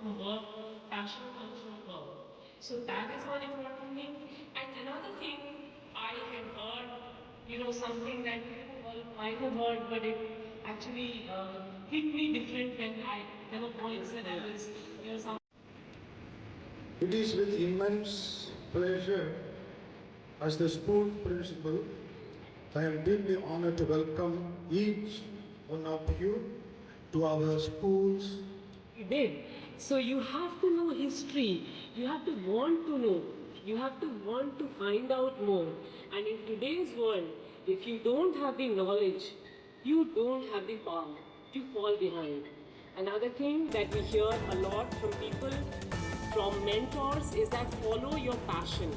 from work, passion comes from work. So that is one important thing. And another thing I have heard, something that you all might have heard, but it actually hit me different when there were points when I was, some. It is with immense pleasure, as the school principal, I am deeply honored to welcome each one of you to our schools. You did. So you have to know history. You have to want to know. You have to want to find out more. And in today's world, if you don't have the knowledge, you don't have the power. You fall behind. Another thing that we hear a lot from people, from mentors, is that follow your passion.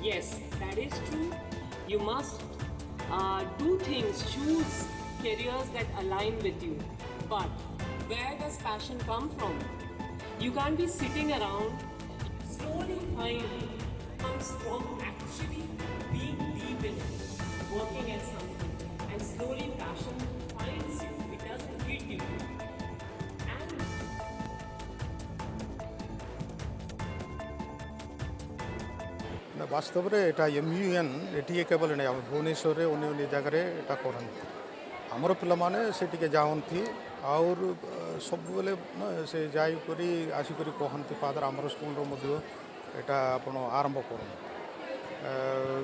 Yes, that is true. You must do things, choose careers that align with you. But where does passion come from? You can't be sitting around. Slowly find comes from actually being deep in it, working at something, and slowly passion finds you. It doesn't hit you. And वास्तव में एटा MUN eighty केवल नहीं भुवनेश्वर में अन्य अन्य जगह एटा करती आमर पिलाने से जाती और सब बेले से जाकर आसिक कहती फादर आमर स्कूल एटा आपण आरंभ कर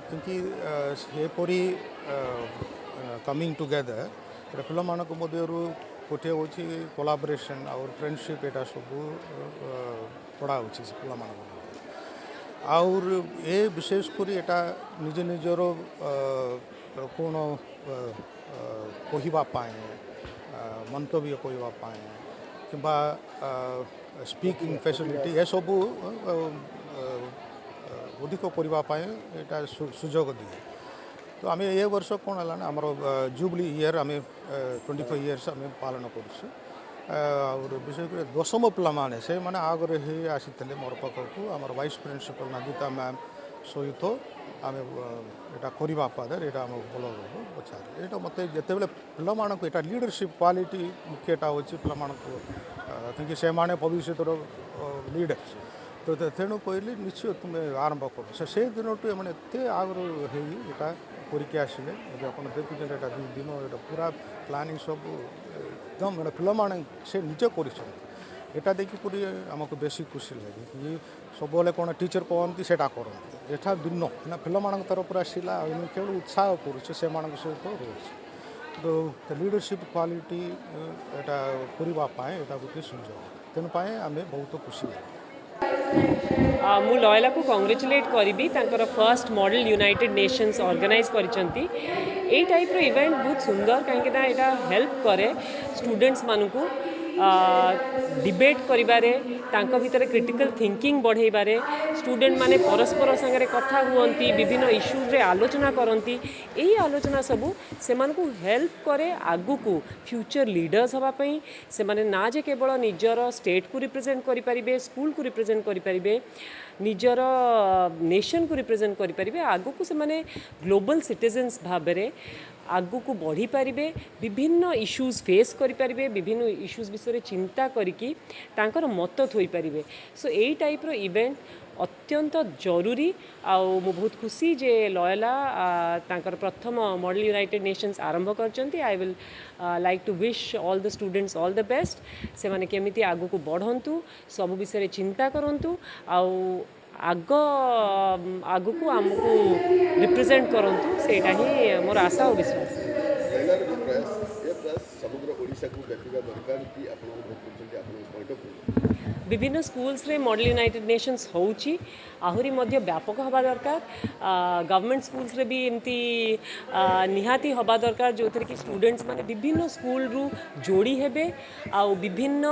क्योंकि सेपरी कमिंग टुगेदर पिला गोटे हूँ कोलाबोरेशन और फ्रेंडशिप एटा सब पढ़ा पिला और ये विशेषकर एटा निज निजर कौन कहवापाई मंतव्य कहवापाई कि स्पीकिंग फैसिलिटी ये सब अधिक करने यहाँ सुजोग दिए तो आम ये वर्ष कौन है आम जुबली इयर आम 25 इयर्स आम पालन कर और विशेषकर दशम पिलाने से मैंने आगे ही आसी मोर पाखक आम वाइस प्रिंसिपल नंदिता मैम सहित आम यहाँ करने यहाँ आम भल पचारे यहाँ मत जिते पिला यहाँ लीडरशिप क्वालिटी मुख्यटा हूँ पिला क्योंकि से भविष्य लीडर्स तो तेणु कहली निश्चय तुम्हें आरंभ कर से दिन टू मैंने एत आगर यहाँ करके आसिले आप देखुचे यहाँ 2 दिन यहाँ पूरा प्लानिंग सब एकदम पे से निजे कर देखिक आमको बेसी खुशी लगे कि सब कौन टीचर कहती से करते एटा भिन्न ना पे तरफ आसला केवल उत्साह करुचे से सहित रोचे तो लीडरशिप क्वालिटी एटा करने यहाँ गोटे सुझाव तेनाई आम बहुत खुशी लगे मु लयला को कांग्रेचुलेट करी first model United Nations organize करिसेंती ए टाइप रो इवेंट बहुत सुंदर कहीं एटा हेल्प करे स्टूडेंट्स मानकू डिबेट करिबारे तांको भितर क्रिटिकल थिंकिंग बढ़ाइबारे स्टूडेंट माने परस्पर संगे कथा हुअंती विभिन्न इश्यूज रे आलोचना करती यही आलोचना सबू से मानकू हेल्प करे आगु को फ्यूचर लीडर्स हवा पई से माने ना जे केवल निजर स्टेट को रिप्रेजेंट करि परिबे स्कूल को रिप्रेजेंट करि परिबे निजर नेशन को रिप्रेजेंट करि परिबे आगु को से माने ग्लोबल सिटीजन्स भाबरे आगु को बढ़ी पारिबे विभिन्न इश्यूज फेस करि पारिबे विभिन्न इश्यूज विषय चिंता करिकी तांकर मत थोई पारिबे सो एई टाइप रो इवेंट अत्यंत जरूरी आउ मु बहुत खुशी जे लयला तांकर प्रथम मॉडल यूनाइटेड नेशंस आरंभ करचंती I will like to wish all the students all the best से माने केमिति आगु को बढ़ंतु सब विषय चिंता करंतु आउ आगु को आमको रिप्रेजेंट करंतु सेटा ही मोर आशा और विश्वास विभिन्न स्कूल्स रे मॉडल यूनाइटेड नेशंस होउची आहुरी मध्य व्यापक हवा दरकार गवर्नमेंट स्कूल्स रे भी एमती निहाती हवा दरकार जो थे कि स्टूडेंट्स माने विभिन्न स्कूल रु जोड़ी हेबे आ विभिन्न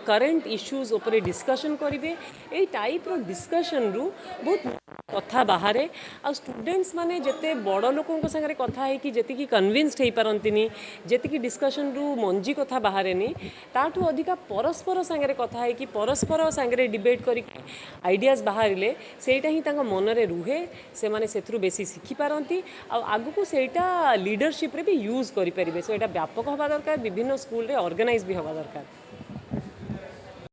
करेंट इश्यूज उपरे डिस्कशन करिवे ए टाइप रो डिस्कशन रु बहुत कथा बाहर आ स्टूडेंट्स माने जते बड़ लोकों संगे कथा है कि जेति की कन्विन्स्ड हो पारंतिनी जेति की डिस्कशन रु मंजी कथा बाहर नी ताठू अधिका परस्पर संगे कथा है कि परस्पर संगे डिबेट करी आइडियाज बाहर सेटा ही तांका मन रे रुहे से माने सेथरु बेसी शिखि पारंती आ आगु को सेटा लीडरशिप रे भी यूज करि परिबे सो एटा व्यापक हवा दरकार विभिन्न स्कूल रे ऑर्गेनाइज भी हवा दरकार।